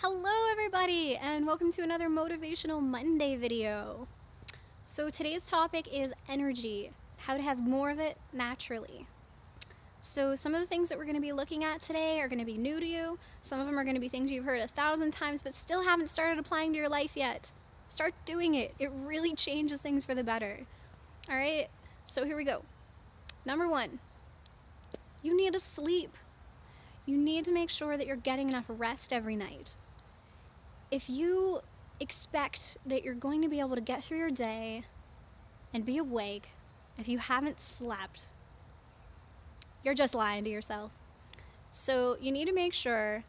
Hello everybody and welcome to another Motivational Monday video. So today's topic is energy, how to have more of it naturally. So some of the things that we're going to be looking at today are going to be new to you. Some of them are going to be things you've heard 1,000 times but still haven't started applying to your life yet. Start doing it. It really changes things for the better. Alright, so here we go. Number 1, you need to sleep. You need to make sure that you're getting enough rest every night. If you expect that you're going to be able to get through your day and be awake if you haven't slept, you're just lying to yourself. So you need to make sure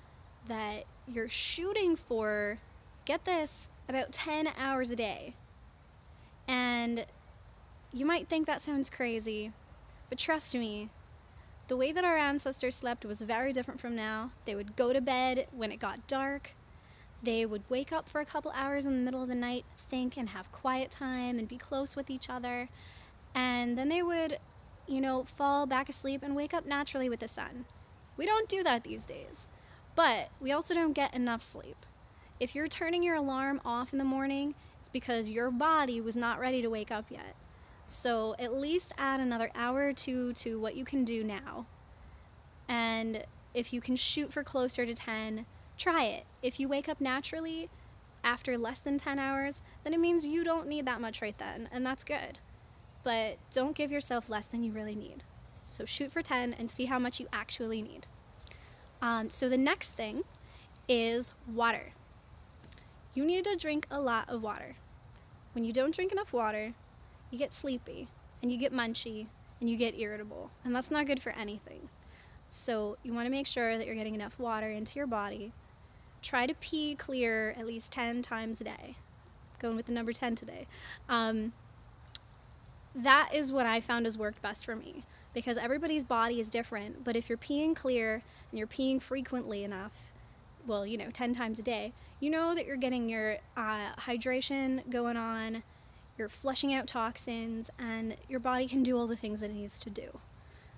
that you're shooting for, get this, about 10 hours a day. And you might think that sounds crazy, but trust me, the way that our ancestors slept was very different from now. They would go to bed when it got dark. They would wake up for a couple hours in the middle of the night, think and have quiet time and be close with each other. And then they would, fall back asleep and wake up naturally with the sun. We don't do that these days. But we also don't get enough sleep. If you're turning your alarm off in the morning, it's because your body was not ready to wake up yet. So at least add another hour or two to what you can do now. And if you can shoot for closer to 10, try it. If you wake up naturally after less than 10 hours, then it means you don't need that much right then, and that's good. But don't give yourself less than you really need. So shoot for 10 and see how much you actually need. So the next thing is water. You need to drink a lot of water. When you don't drink enough water, you get sleepy, and you get munchy, and you get irritable, and that's not good for anything. So you want to make sure that you're getting enough water into your body. Try to pee clear at least 10 times a day. Going with the number 10 today. That is what I found has worked best for me, because everybody's body is different, but if you're peeing clear and you're peeing frequently enough, 10 times a day, you know that you're getting your hydration going on, you're flushing out toxins, and your body can do all the things it needs to do.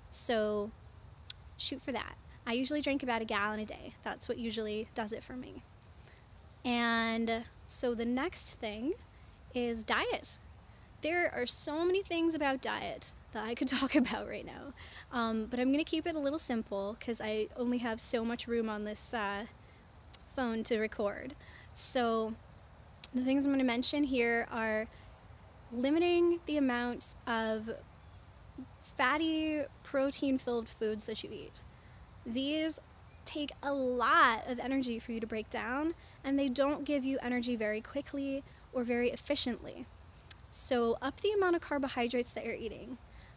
So shoot for that. I usually drink about 1 gallon a day. That's what usually does it for me. And so the next thing is diet. There are so many things about diet that I could talk about right now. But I'm going to keep it a little simple because I only have so much room on this phone to record. So the things I'm going to mention here are limiting the amounts of fatty, protein-filled foods that you eat. These take a lot of energy for you to break down, and they don't give you energy very quickly or very efficiently. So up the amount of carbohydrates that you're eating.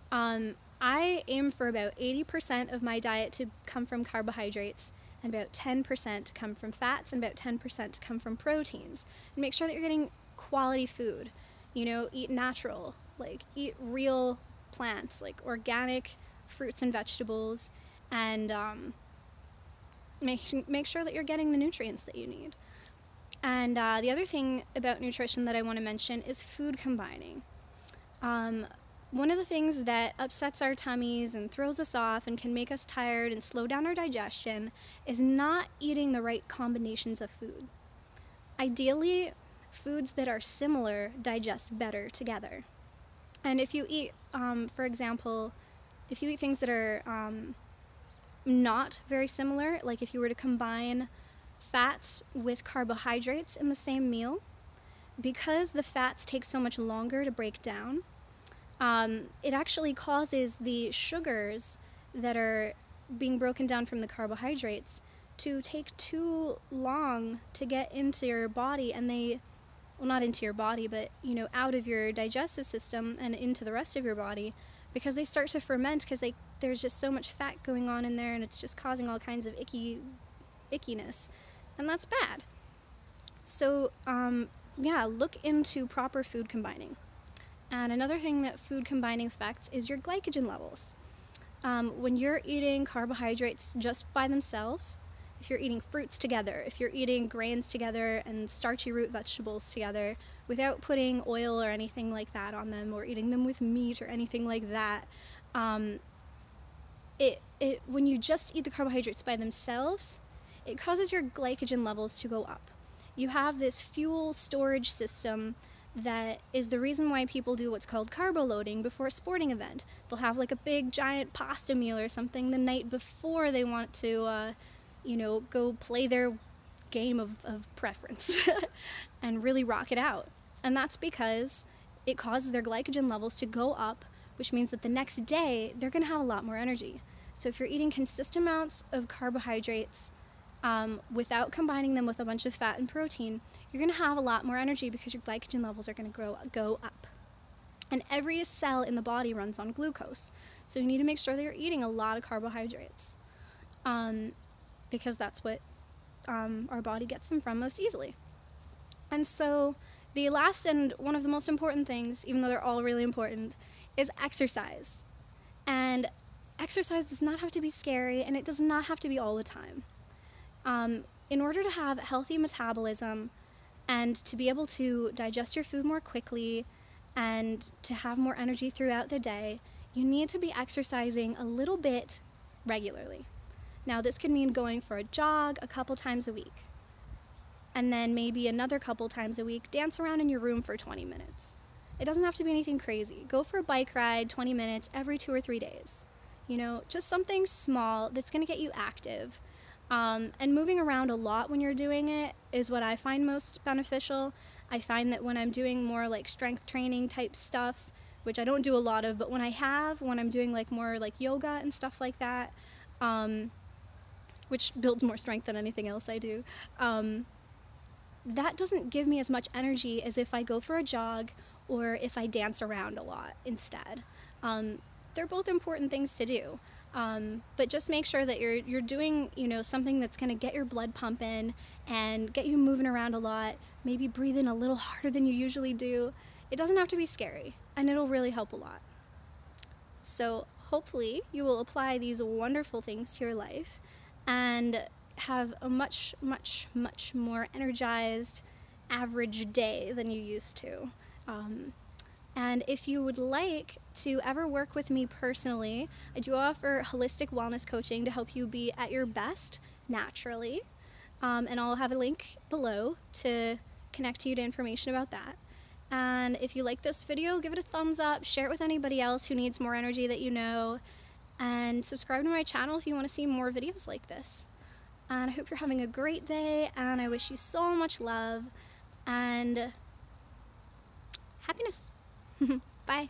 I aim for about 80% of my diet to come from carbohydrates, and about 10% to come from fats, and about 10% to come from proteins. And make sure that you're getting quality food. Eat natural, eat real plants, organic fruits and vegetables, and make sure that you're getting the nutrients that you need. And the other thing about nutrition that I want to mention is food combining. One of the things that upsets our tummies and throws us off and can make us tired and slow down our digestion is not eating the right combinations of food. Ideally, foods that are similar digest better together. And if you eat, for example, if you eat things that are not very similar, like if you were to combine fats with carbohydrates in the same meal, because the fats take so much longer to break down, it actually causes the sugars that are being broken down from the carbohydrates to take too long to get into your body, and not into your body, but out of your digestive system and into the rest of your body, because they start to ferment because there's just so much fat going on in there, and it's just causing all kinds of ickiness, and that's bad. So look into proper food combining. And another thing that food combining affects is your glycogen levels. When you're eating carbohydrates just by themselves, if you're eating fruits together, if you're eating grains together and starchy root vegetables together without putting oil or anything like that on them, or eating them with meat or anything like that, when you just eat the carbohydrates by themselves, it causes your glycogen levels to go up. You have this fuel storage system that is the reason why people do what's called carbo loading before a sporting event. They'll have like a big giant pasta meal or something the night before they want to, go play their game of preference and really rock it out. And that's because it causes their glycogen levels to go up, which means that the next day they're going to have a lot more energy. So if you're eating consistent amounts of carbohydrates without combining them with a bunch of fat and protein, you're going to have a lot more energy because your glycogen levels are going to go up. And every cell in the body runs on glucose. So you need to make sure that you're eating a lot of carbohydrates because that's what our body gets them from most easily. And so the last and one of the most important things, even though they're all really important, is exercise. And exercise does not have to be scary, and it does not have to be all the time. In order to have healthy metabolism and to be able to digest your food more quickly and to have more energy throughout the day, you need to be exercising a little bit regularly. Now, this could mean going for a jog a couple times a week, and then maybe another couple times a week, dance around in your room for 20 minutes. It doesn't have to be anything crazy. Go for a bike ride 20 minutes every 2 or 3 days. Just something small that's going to get you active. And moving around a lot when you're doing it is what I find most beneficial. I find that when I'm doing more like strength training type stuff, which I don't do a lot of, but when I'm doing like more like yoga and stuff like that, which builds more strength than anything else I do, that doesn't give me as much energy as if I go for a jog or if I dance around a lot instead. They're both important things to do. But just make sure that you're doing, something that's going to get your blood pumping and get you moving around a lot, maybe breathe in a little harder than you usually do. It doesn't have to be scary, and it'll really help a lot. So hopefully you will apply these wonderful things to your life and have a much, much, much more energized average day than you used to. And if you would like to ever work with me personally, I do offer holistic wellness coaching to help you be at your best naturally. And I'll have a link below to connect you to information about that. And if you like this video, give it a thumbs up, share it with anybody else who needs more energy that you know, and subscribe to my channel if you want to see more videos like this. And I hope you're having a great day, and I wish you so much love and happiness. Bye.